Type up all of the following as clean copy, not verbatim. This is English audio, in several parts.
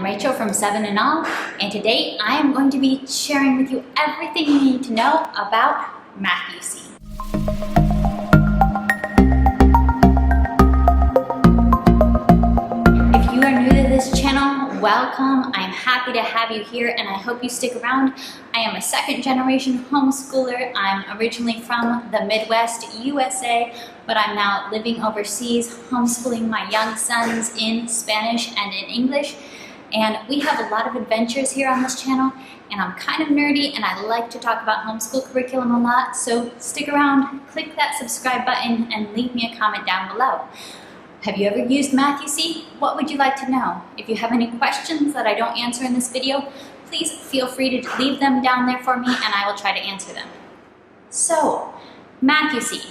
Rachel from 7 and All, and today I am going to be sharing with you everything you need to know about Math-UC. If you are new to this channel, welcome. I'm happy to have you here and I hope you stick around. I am a second-generation homeschooler. I'm originally from the Midwest, USA, but I'm now living overseas, homeschooling my young sons in Spanish and in English. And we have a lot of adventures here on this channel, and I'm kind of nerdy and I like to talk about homeschool curriculum a lot, so stick around, click that subscribe button, and leave me a comment down below. Have you ever used Math-UC? What would you like to know? If you have any questions that I don't answer in this video, please feel free to leave them down there for me and I will try to answer them. So, Math-UC.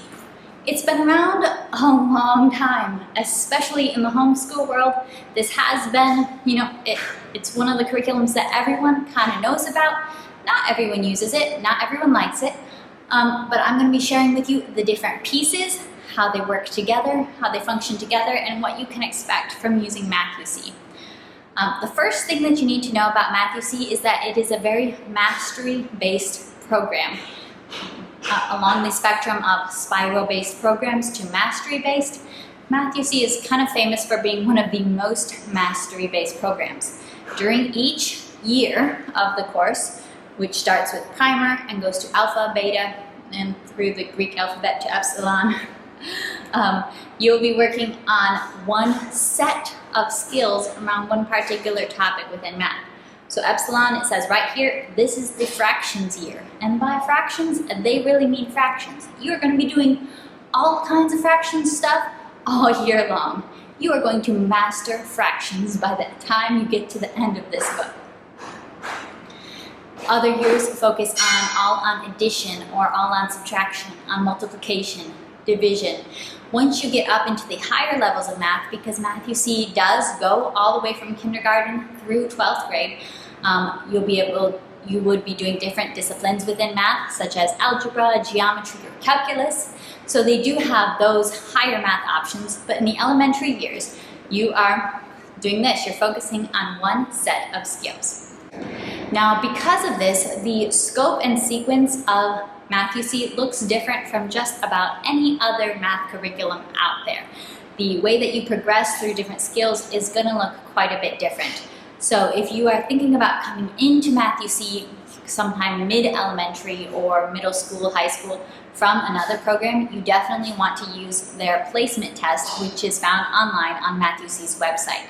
It's been around a long time, especially in the homeschool world. This has been, it's one of the curriculums that everyone kind of knows about. Not everyone uses it, not everyone likes it, but I'm going to be sharing with you the different pieces, how they work together, how they function together, and what you can expect from using Math-UC. The first thing that you need to know about Math-UC is that it is a very mastery-based program. Along the spectrum of spiral-based programs to mastery-based, Math-UC is kind of famous for being one of the most mastery-based programs. During each year of the course, which starts with primer and goes to alpha, beta, and through the Greek alphabet to epsilon, you'll be working on one set of skills around one particular topic within math. So epsilon, it says right here, this is the fractions year. And by fractions, they really mean fractions. You're going to be doing all kinds of fractions stuff all year long. You are going to master fractions by the time you get to the end of this book. Other years focus all on addition or all on subtraction, on multiplication, division. Once you get up into the higher levels of math, because Math-UC does go all the way from kindergarten through 12th grade, you would be doing different disciplines within math, such as algebra, geometry, or calculus. So they do have those higher math options, but in the elementary years, you are doing this. You're focusing on one set of skills. Now, because of this, the scope and sequence of Math-UC looks different from just about any other math curriculum out there. The way that you progress through different skills is going to look quite a bit different. So if you are thinking about coming into Math-UC sometime mid-elementary or middle school, high school from another program, you definitely want to use their placement test, which is found online on Math-UC's website.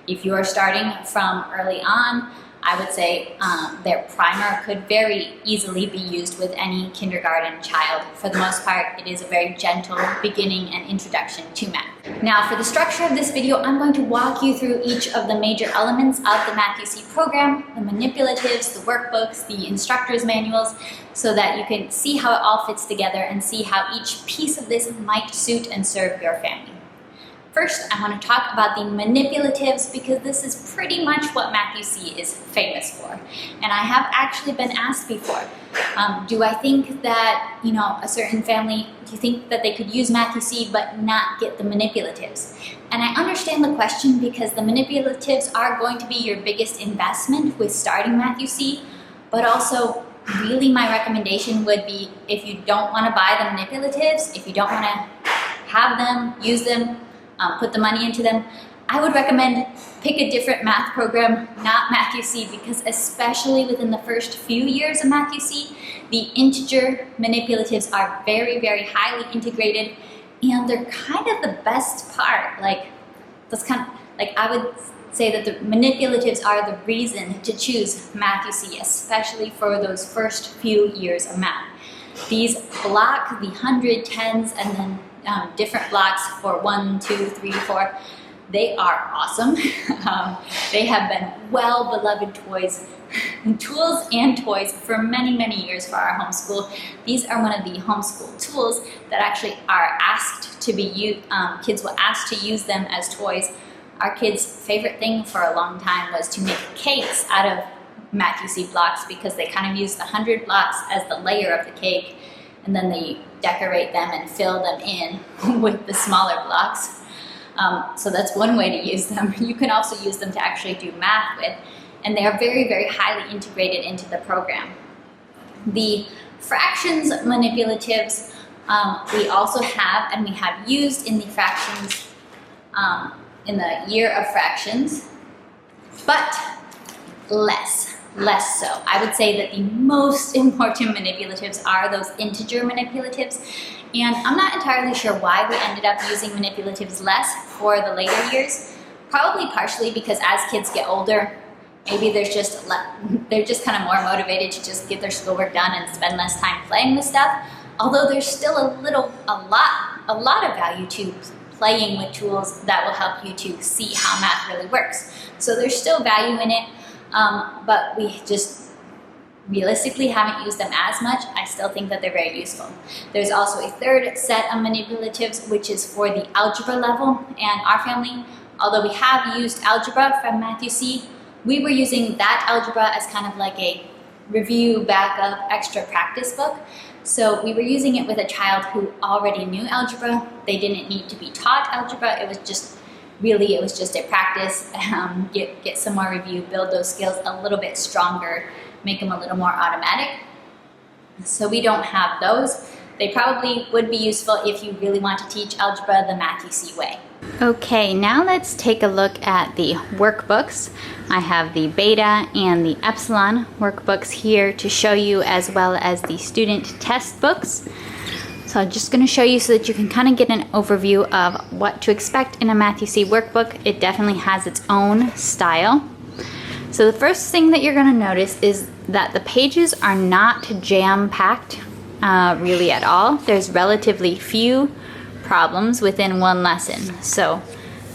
If you are starting from early on, I would say their primer could very easily be used with any kindergarten child. For the most part, it is a very gentle beginning and introduction to math. Now, for the structure of this video, I'm going to walk you through each of the major elements of the Math-UC program, the manipulatives, the workbooks, the instructor's manuals, so that you can see how it all fits together and see how each piece of this might suit and serve your family. First, I want to talk about the manipulatives because this is pretty much what Math-UC is famous for. And I have actually been asked before, do I think that, a certain family, do you think that they could use Math-UC but not get the manipulatives? And I understand the question because the manipulatives are going to be your biggest investment with starting Math-UC, but also really my recommendation would be if you don't want to buy the manipulatives, if you don't want to have them, use them, put the money into them, I would recommend pick a different math program, not Math-UC, because especially within the first few years of Math-UC, the integer manipulatives are very, very highly integrated, and they're kind of the best part. I would say that the manipulatives are the reason to choose Math-UC, especially for those first few years of math. These block the 100, 10s, and then different blocks for 1, 2, 3, 4. They are awesome. They have been well-beloved tools and toys for many, many years for our homeschool. These are one of the homeschool tools that actually are asked to be used. Kids will ask to use them as toys. Our kids' favorite thing for a long time was to make cakes out of Math-UC blocks because they kind of use the 100 blocks as the layer of the cake, and then they decorate them and fill them in with the smaller blocks. So that's one way to use them. You can also use them to actually do math with, and they are very, very highly integrated into the program. The fractions manipulatives we also have, and we have used in the fractions, in the year of fractions, but less so. I would say that the most important manipulatives are those integer manipulatives, and I'm not entirely sure why we ended up using manipulatives less for the later years. Probably partially because as kids get older, maybe they're just kind of more motivated to just get their schoolwork done and spend less time playing with stuff. Although there's still a lot of value to playing with tools that will help you to see how math really works. So there's still value in it, but we just realistically haven't used them as much. I still think that they're very useful. There's also a third set of manipulatives, which is for the algebra level, and our family, although we have used algebra from Matthew C, we were using that algebra as kind of like a review, backup, extra practice book. So we were using it with a child who already knew algebra. They didn't need to be taught algebra. It was just a practice, get some more review, build those skills a little bit stronger, make them a little more automatic. So we don't have those. They probably would be useful if you really want to teach algebra the Matthew C way. Okay, now let's take a look at the workbooks. I have the beta and the epsilon workbooks here to show you, as well as the student test books. So I'm just going to show you so that you can kind of get an overview of what to expect in a Matthew C workbook. It definitely has its own style. So the first thing that you're going to notice is that the pages are not jam-packed really at all. There's relatively few problems within one lesson. So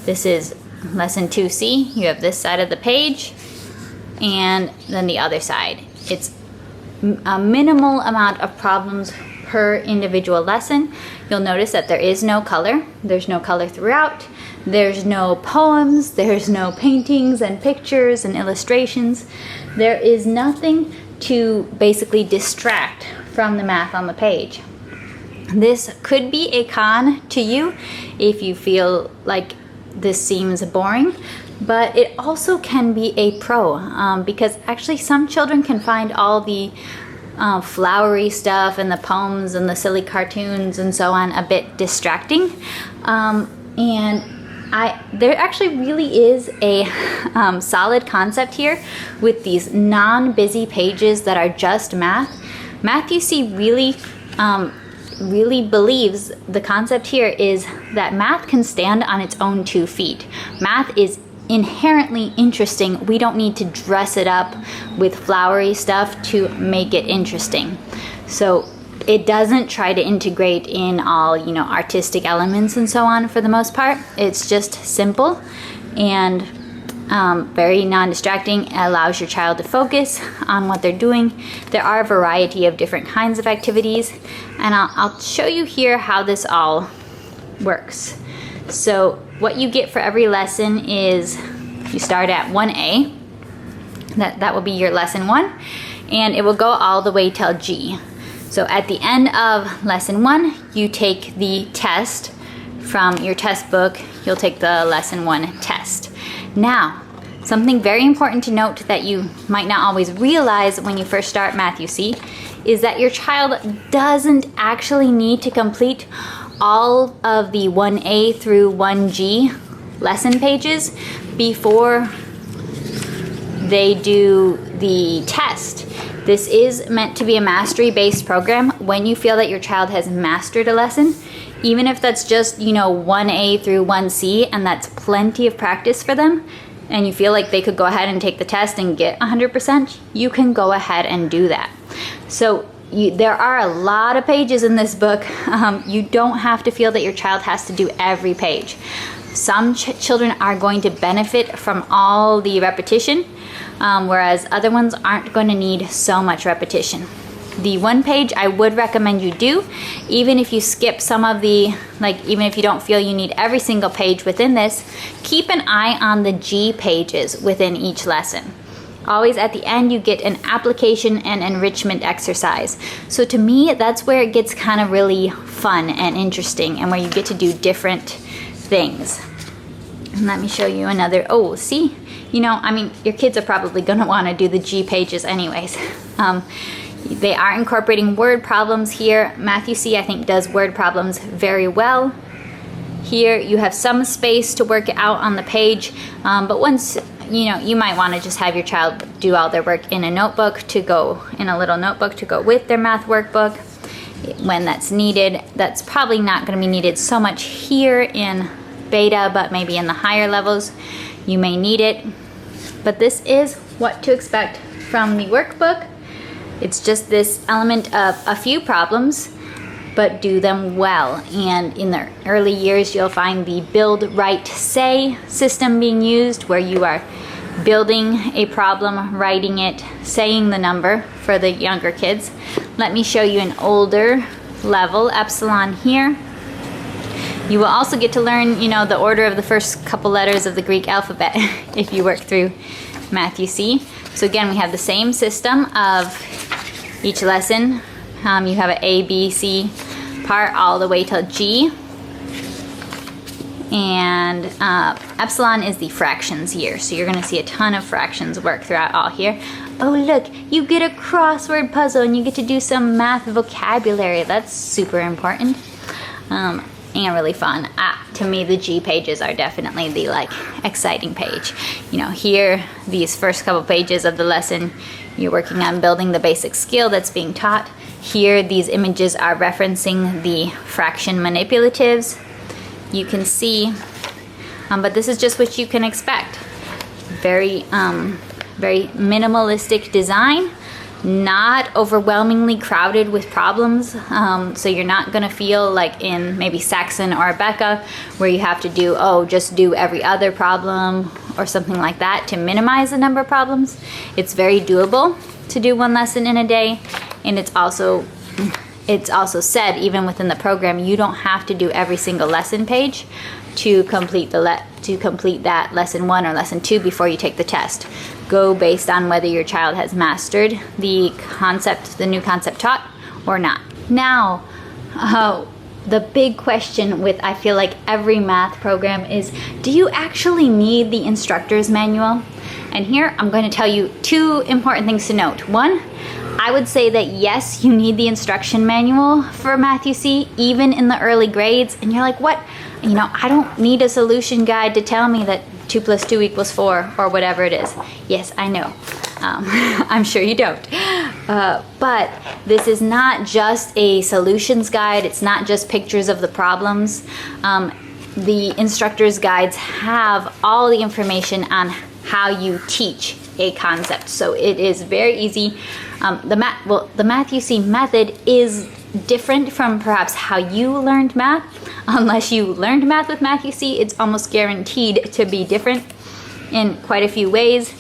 this is lesson 2C. You have this side of the page and then the other side. It's a minimal amount of problems per individual lesson. You'll notice that there is no color. There's no color throughout. There's no poems. There's no paintings and pictures and illustrations. There is nothing to basically distract from the math on the page. This could be a con to you if you feel like this seems boring, but it also can be a pro because actually some children can find all the flowery stuff and the poems and the silly cartoons and so on a bit distracting. There actually really is a solid concept here with these non-busy pages that are just math. Matthew C really believes the concept here is that math can stand on its own 2 feet. Math is inherently interesting. We don't need to dress it up with flowery stuff to make it interesting. So it doesn't try to integrate in all, artistic elements and so on for the most part. It's just simple and very non-distracting. It allows your child to focus on what they're doing. There are a variety of different kinds of activities, and I'll show you here how this all works. So what you get for every lesson is you start at 1A. That will be your lesson 1, and it will go all the way till G. So at the end of lesson 1, you take the test from your test book. You'll take the lesson 1 test. Now, something very important to note that you might not always realize when you first start Matthew C is that your child doesn't actually need to complete all of the 1A through 1G lesson pages before they do the test. This is meant to be a mastery-based program. When you feel that your child has mastered a lesson, even if that's just, 1A through 1C, and that's plenty of practice for them, and you feel like they could go ahead and take the test and get 100%, you can go ahead and do that. So there are a lot of pages in this book. You don't have to feel that your child has to do every page. Some children are going to benefit from all the repetition, whereas other ones aren't going to need so much repetition. The 1 page I would recommend you do, even if you skip some of the, even if you don't feel you need every single page within this, keep an eye on the G pages within each lesson. Always at the end you get an application and enrichment exercise. So to me, that's where it gets kind of really fun and interesting and where you get to do different things. And let me show you another. Oh, see? You know, I mean, your kids are probably going to want to do the G pages anyways. They are incorporating word problems here. Matthew C, I think, does word problems very well. Here you have some space to work it out on the page, but once, you know, you might want to just have your child do all their work in a notebook to go, in a little notebook to go with their math workbook when that's needed. That's probably not going to be needed so much here in beta, but maybe in the higher levels you may need it. But this is what to expect from the workbook. It's just this element of a few problems, but do them well. And in the early years, you'll find the build, write, say system being used, where you are building a problem, writing it, saying the number for the younger kids. Let me show you an older level, epsilon here. You will also get to learn, you know, the order of the first couple letters of the Greek alphabet if you work through Matthew C. So again, we have the same system of each lesson. You have an A, B, C part all the way till G. And epsilon is the fractions year. So you're going to see a ton of fractions work throughout all here. Oh, look, you get a crossword puzzle and you get to do some math vocabulary. That's super important. And really fun. To me, the G pages are definitely the exciting page. You know, here, these first couple pages of the lesson, you're working on building the basic skill that's being taught. Here, these images are referencing the fraction manipulatives. You can see, but this is just what you can expect. Very minimalistic design. Not overwhelmingly crowded with problems, so you're not going to feel like in maybe Saxon or Becca where you have to do, just do every other problem or something like that to minimize the number of problems. It's very doable to do one lesson in a day, and it's also said even within the program you don't have to do every single lesson page to complete that lesson 1 or lesson 2 before you take the test. Go based on whether your child has mastered the new concept taught or not. Now, the big question with, I feel like, every math program is, do you actually need the instructor's manual? And here I'm going to tell you 2 important things to note. One, I would say that yes, you need the instruction manual for Matthew C, even in the early grades. And you're like, what? You know, I don't need a solution guide to tell me that 2 + 2 = 4 or whatever it is. Yes, I know. I'm sure you don't. But this is not just a solutions guide. It's not just pictures of the problems. The instructor's guides have all the information on how you teach a concept. So it is very easy. The Matthew C method is different from perhaps how you learned math. Unless you learned math with Matthew C, it's almost guaranteed to be different in quite a few ways.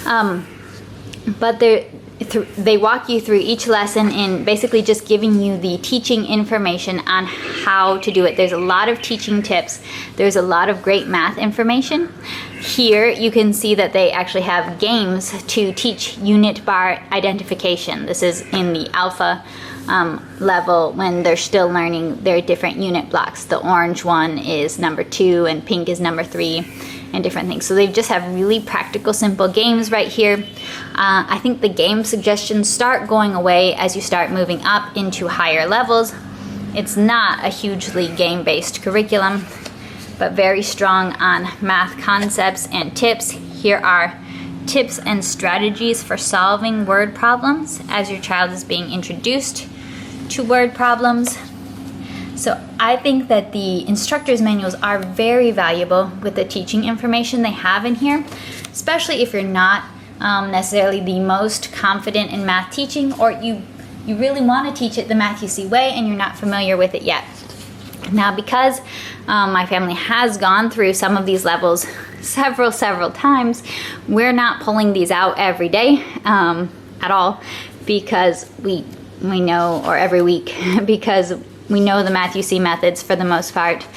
But they walk you through each lesson in basically just giving you the teaching information on how to do it. There's a lot of teaching tips. There's a lot of great math information. Here you can see that they actually have games to teach unit bar identification. This is in the alpha level when they're still learning their different unit blocks. The orange one is number 2 and pink is number 3 and different things. So they just have really practical, simple games right here. I think the game suggestions start going away as you start moving up into higher levels. It's not a hugely game-based curriculum, but very strong on math concepts and tips. Here are tips and strategies for solving word problems as your child is being introduced to word problems. So I think that the instructor's manuals are very valuable with the teaching information they have in here, especially if you're not necessarily the most confident in math teaching, or you really want to teach it the Matthew C way and you're not familiar with it yet. Now, because my family has gone through some of these levels several times, we're not pulling these out every day at all, because we know, or every week, because we know the Matthew C methods for the most part.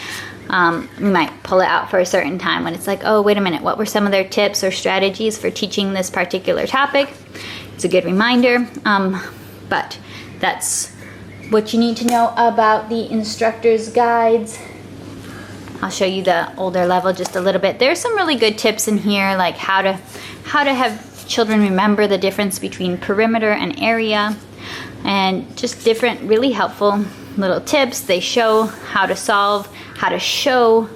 We might pull it out for a certain time when it's like, oh, wait a minute, what were some of their tips or strategies for teaching this particular topic? It's a good reminder, but that's what you need to know about the instructor's guides. I'll show you the older level just a little bit. There's some really good tips in here, like how to have children remember the difference between perimeter and area, and just different really helpful little tips. They show how to solve, how to show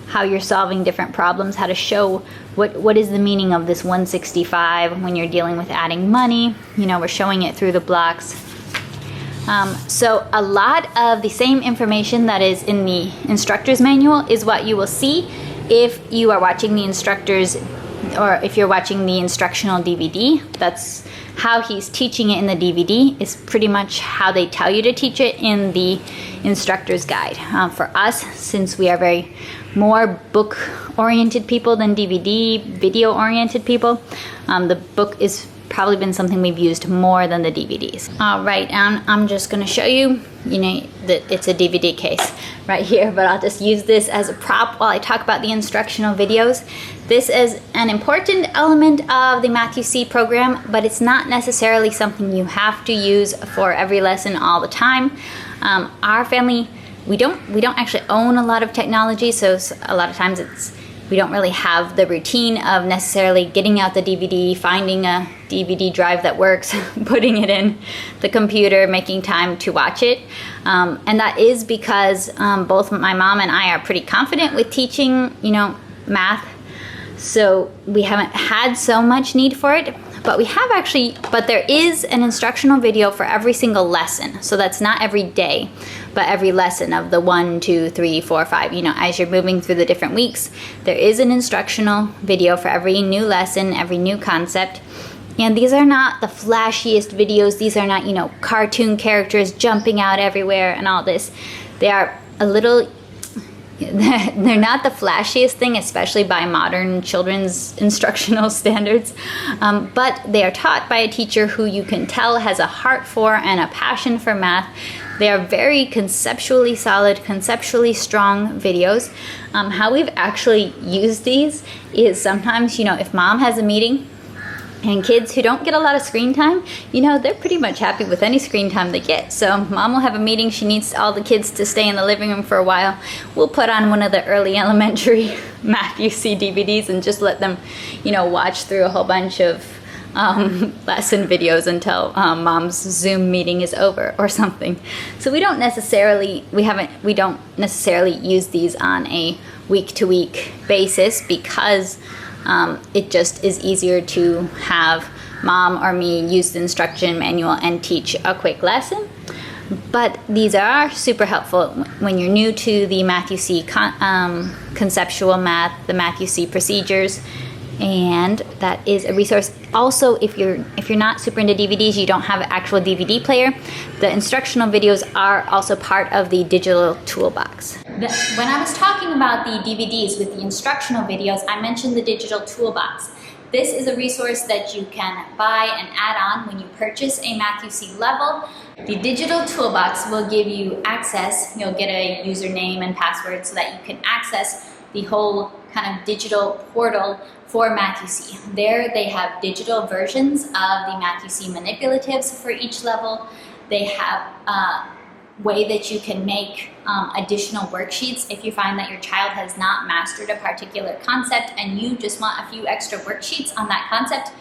how you're solving different problems, how to show what is the meaning of this 165 when you're dealing with adding money. You know, we're showing it through the blocks. So a lot of the same information that is in the instructor's manual is what you will see if you are watching the instructor's, or if you're watching the instructional DVD. That's how he's teaching it in the DVD, is pretty much how they tell you to teach it in the instructor's guide. For us, since we are very more book-oriented people than DVD, video-oriented people, the book is probably been something we've used more than the DVDs. All right, I'm just gonna show you, you know, that it's a DVD case right here, but I'll just use this as a prop while I talk about the instructional videos. This is an important element of the Math-U-See program, but it's not necessarily something you have to use for every lesson all the time. Our family, we don't actually own a lot of technology, so a lot of times we don't really have the routine of necessarily getting out the DVD, finding a DVD drive that works, putting it in the computer, making time to watch it. And that is because both my mom and I are pretty confident with teaching, you know, math. So we haven't had so much need for it, but but there is an instructional video for every single lesson. So that's not every day, but every lesson of the 1, 2, 3, 4, 5, you know, as you're moving through the different weeks, there is an instructional video for every new lesson, every new concept. And these are not the flashiest videos. These are not, you know, cartoon characters jumping out everywhere and all this. They are a little, they're not the flashiest thing, especially by modern children's instructional standards, but they are taught by a teacher who you can tell has a heart for and a passion for math. They are very conceptually solid, conceptually strong videos. How we've actually used these is sometimes, you know, if mom has a meeting, and kids who don't get a lot of screen time, you know, they're pretty much happy with any screen time they get. So mom will have a meeting, she needs all the kids to stay in the living room for a while. We'll put on one of the early elementary Math-U-See DVDs and just let them, you know, watch through a whole bunch of lesson videos until mom's Zoom meeting is over or something. So we don't necessarily use these on a week-to-week basis because it just is easier to have mom or me use the instruction manual and teach a quick lesson. But these are super helpful when you're new to the Math-U-See conceptual math, the Math-U-See procedures, and that is a resource. Also, if you're not super into DVDs, you don't have an actual DVD player, the instructional videos are also part of the digital toolbox. When I was talking about the DVDs with the instructional videos, I mentioned the digital toolbox. This is a resource that you can buy and add on when you purchase a Math-U-See level. The digital toolbox will give you access. You'll get a username and password so that you can access the whole kind of digital portal for Math-U-See. There they have digital versions of the Math-U-See manipulatives for each level. They have a way that you can make additional worksheets if you find that your child has not mastered a particular concept and you just want a few extra worksheets on that concept.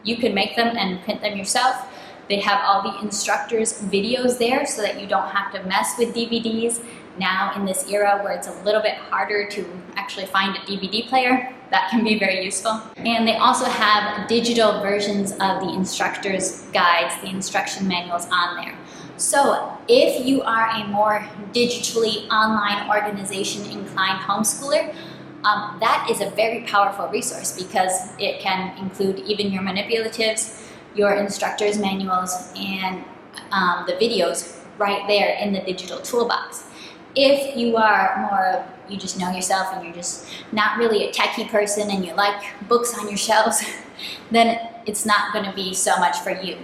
You can make them and print them yourself. They have all the instructors' videos there so that you don't have to mess with DVDs. Now in this era where it's a little bit harder to actually find a DVD player, that can be very useful. And they also have digital versions of the instructors' guides, the instruction manuals on there. So if you are a more digitally online organization inclined homeschooler, that is a very powerful resource because it can include even your manipulatives, your instructors' manuals, and the videos right there in the digital toolbox. If you are more, you just know yourself and you're just not really a techie person and you like books on your shelves, then it's not going to be so much for you.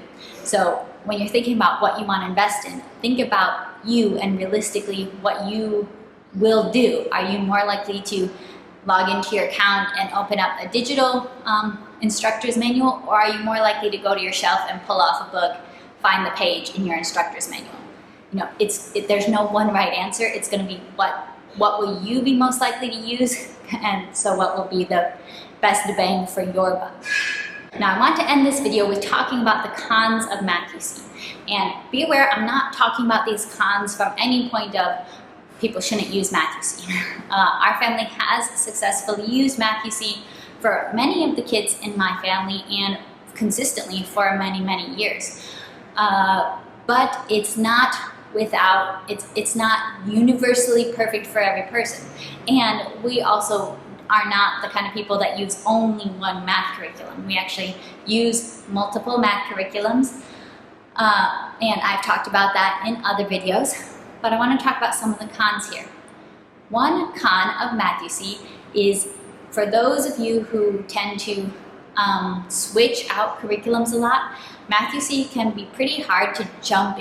So when you're thinking about what you want to invest in, think about you and realistically what you will do. Are you more likely to log into your account and open up a digital instructor's manual, or are you more likely to go to your shelf and pull off a book, find the page in your instructor's manual? You know, there's no one right answer. It's going to be what what will you be most likely to use, and so what will be the best bang for your buck. Now I want to end this video with talking about the cons of Math-UC. And be aware, I'm not talking about these cons from any point of people shouldn't use Math-UC. Our family has successfully used Math-UC for many of the kids in my family and consistently for many, many years. But it's not it's not universally perfect for every person. And we also are not the kind of people that use only one math curriculum. We actually use multiple math curriculums. And I've talked about that in other videos. But I want to talk about some of the cons here. One con of Math-UC is for those of you who tend to switch out curriculums a lot, Math-UC can be pretty hard to jump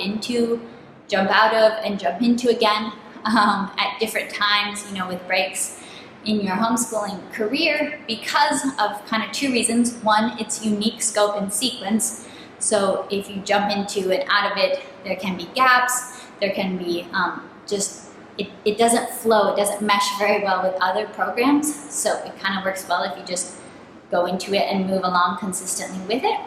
out of, and jump into again at different times, you know, with breaks in your homeschooling career because of kind of two reasons. One, its unique scope and sequence. So if you jump into and out of it, there can be gaps, there can be it doesn't flow, it doesn't mesh very well with other programs. So it kind of works well if you just go into it and move along consistently with it.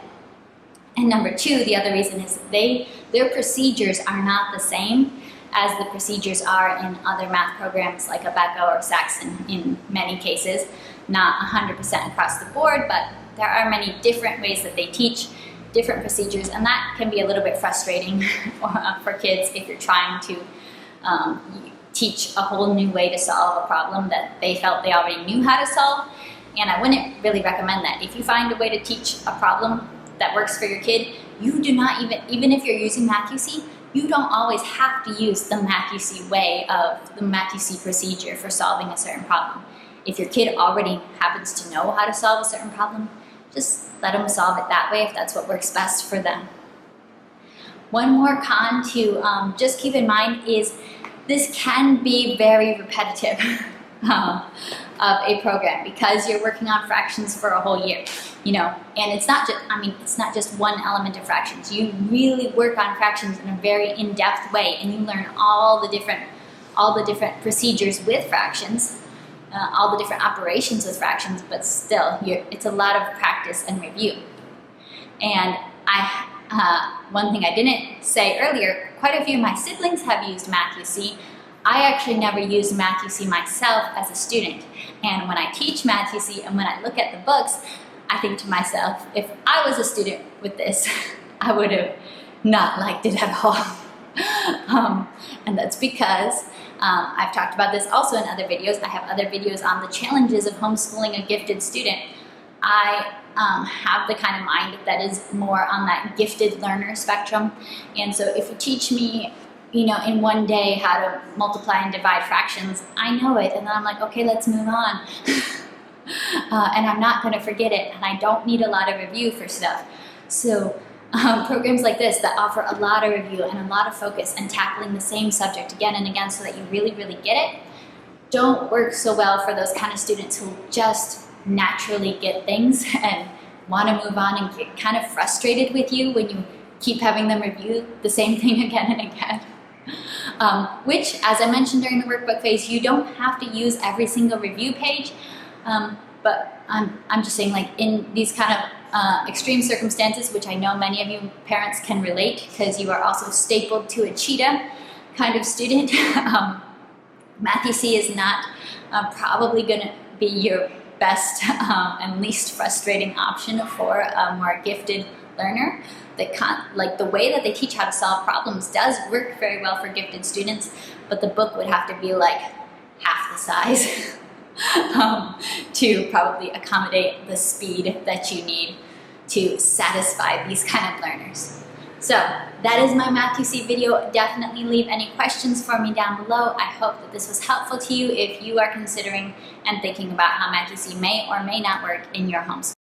And number two, the other reason is their procedures are not the same as the procedures are in other math programs like Abeka or Saxon in many cases. Not 100% across the board, but there are many different ways that they teach different procedures, and that can be a little bit frustrating for kids if you're trying to teach a whole new way to solve a problem that they felt they already knew how to solve. And I wouldn't really recommend that. If you find a way to teach a problem that works for your kid, you do not even if you're using Math-UC, you don't always have to use the Math-UC way of the Math-UC procedure for solving a certain problem. If your kid already happens to know how to solve a certain problem, just let them solve it that way if that's what works best for them. One more con to just keep in mind is this can be very repetitive of a program because you're working on fractions for a whole year, you know, and it's not just one element of fractions. You really work on fractions in a very in-depth way, and you learn all the different procedures with fractions, all the different operations with fractions, but still, it's a lot of practice and review. And one thing I didn't say earlier, quite a few of my siblings have used Math-UC. I actually never used Math-UC myself as a student. And when I teach Math-UC and when I look at the books, I think to myself, if I was a student with this, I would have not liked it at all. And that's because I've talked about this also in other videos. I have other videos on the challenges of homeschooling a gifted student. I have the kind of mind that is more on that gifted learner spectrum. And so if you teach me, you know, in one day how to multiply and divide fractions, I know it, and then I'm like, okay, let's move on. And I'm not going to forget it, and I don't need a lot of review for stuff. So programs like this that offer a lot of review and a lot of focus and tackling the same subject again and again so that you really, really get it, don't work so well for those kind of students who just naturally get things and want to move on and get kind of frustrated with you when you keep having them review the same thing again and again. Which, as I mentioned during the workbook phase, you don't have to use every single review page, but I'm just saying, like, in these kind of extreme circumstances, which I know many of you parents can relate because you are also stapled to a cheetah kind of student, Math-UC is not probably going to be your best and least frustrating option for a more gifted learner. The way that they teach how to solve problems does work very well for gifted students, but the book would have to be like half the size to probably accommodate the speed that you need to satisfy these kind of learners. So that is my Math-UC video. Definitely leave any questions for me down below. I hope that this was helpful to you if you are considering and thinking about how Math-UC may or may not work in your homeschool.